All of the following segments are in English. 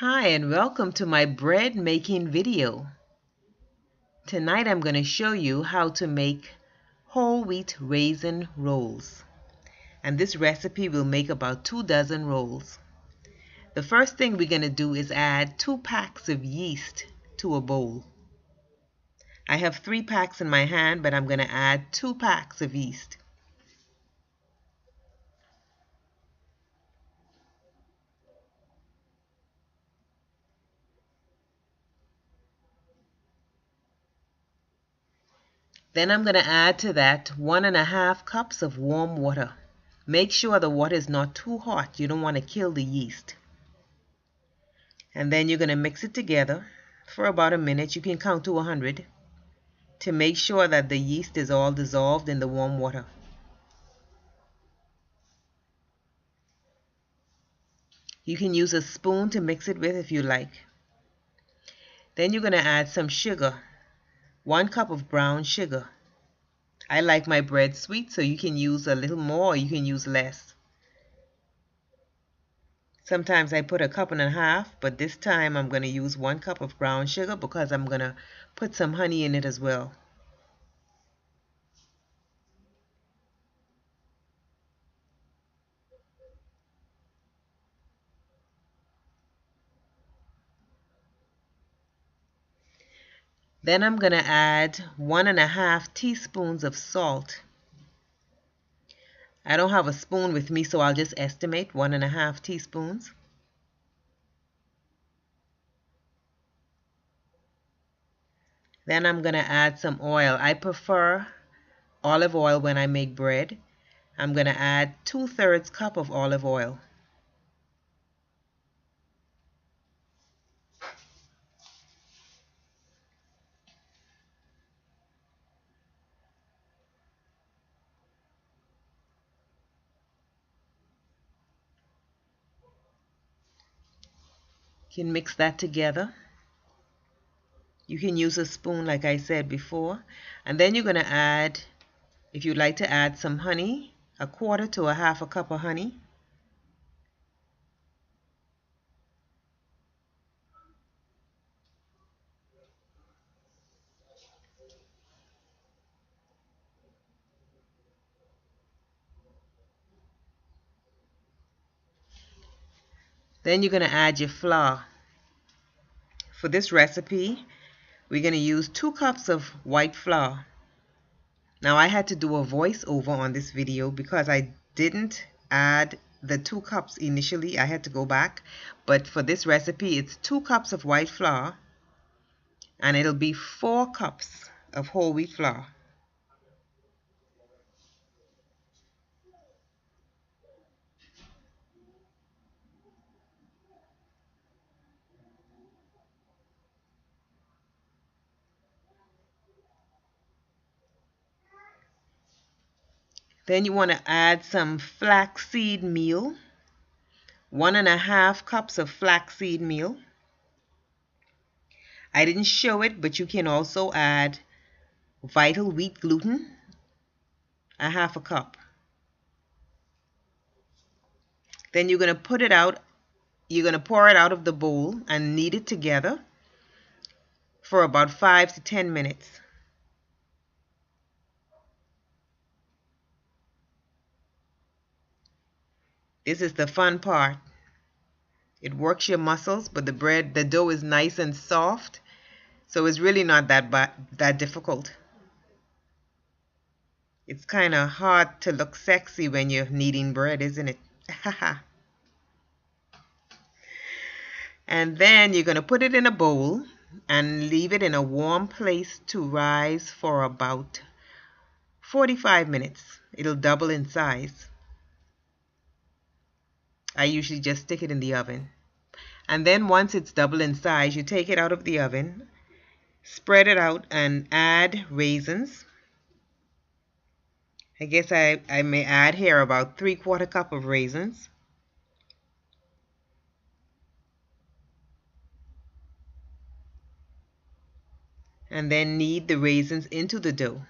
Hi and welcome to my bread making video. Tonight I'm going to show you how to make whole wheat raisin rolls. And this recipe will make about 2 dozen rolls. The first thing we're going to do is add 2 packs of yeast to a bowl. I have 3 packs in my hand, but I'm going to add 2 packs of yeast. Then I'm going to add to that 1½ cups of warm water. Make sure the water is not too hot. You don't want to kill the yeast. And then you're going to mix it together for about a minute. You can count to 100 to make sure that the yeast is all dissolved in the warm water. You can use a spoon to mix it with if you like. Then you're going to add some sugar, 1 cup of brown sugar. I like my bread sweet, so you can use a little more or you can use less. Sometimes I put 1.5 cups, but this time I'm going to use 1 cup of brown sugar because I'm going to put some honey in it as well. Then I'm going to add 1½ teaspoons of salt. I don't have a spoon with me, so I'll just estimate 1½ teaspoons. Then I'm going to add some oil. I prefer olive oil when I make bread. I'm going to add 2/3 cup of olive oil. You can mix that together. You can use a spoon like I said before. And then you're going to add, if you'd like to add some honey, 1/4 to 1/2 cup of honey. Then you're going to add your flour. For this recipe, we're going to use 2 cups of white flour. Now I had to do a voiceover on this video because I didn't add the 2 cups initially. I had to go back. But for this recipe, it's 2 cups of white flour and it'll be 4 cups of whole wheat flour. Then you want to add some flaxseed meal, 1½ cups of flaxseed meal. I didn't show it, but you can also add vital wheat gluten, 1/2 cup. Then you're going to put it out. You're going to pour it out of the bowl and knead it together for about 5 to 10 minutes. This is the fun part. It works your muscles, but the dough is nice and soft, so it's really not that difficult. It's kind of hard to look sexy when you're kneading bread, isn't it? And then you're going to put it in a bowl and leave it in a warm place to rise for about 45 minutes. It'll double in size. I usually just stick it in the oven. And then once it's double in size, you take it out of the oven, spread it out and add raisins. I guess I may add here about 3/4 cup of raisins. And then knead the raisins into the dough.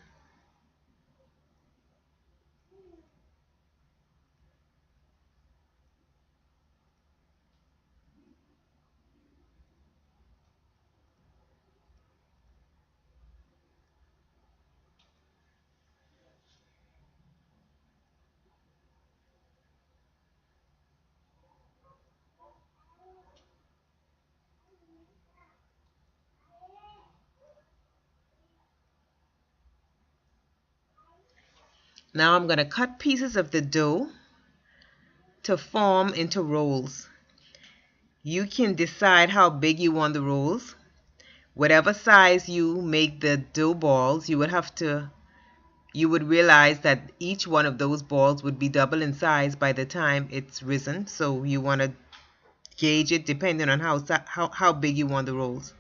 Now I'm going to cut pieces of the dough to form into rolls. You can decide how big you want the rolls. Whatever size you make the dough balls, you would realize that each one of those balls would be double in size by the time it's risen. So you want to gauge it depending on how big you want the rolls.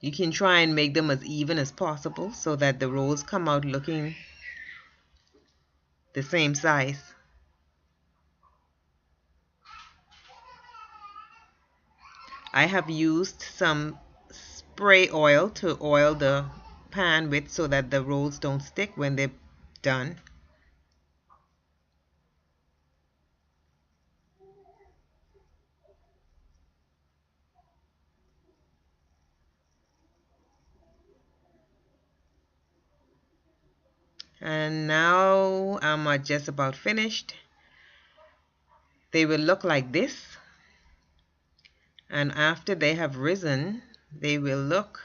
You can try and make them as even as possible so that the rolls come out looking the same size. I have used some spray oil to oil the pan with so that the rolls don't stick when they're done. And now I'm just about finished. They will look like this, and after they have risen they will look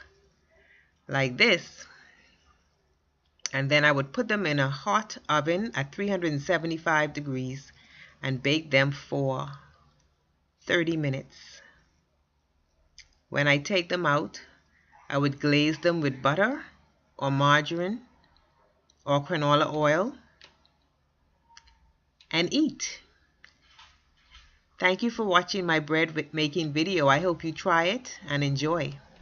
like this. And then I would put them in a hot oven at 375 degrees and bake them for 30 minutes. When I take them out, I would glaze them with butter or margarine or canola oil and eat. Thank you for watching my bread making video. I hope you try it and enjoy.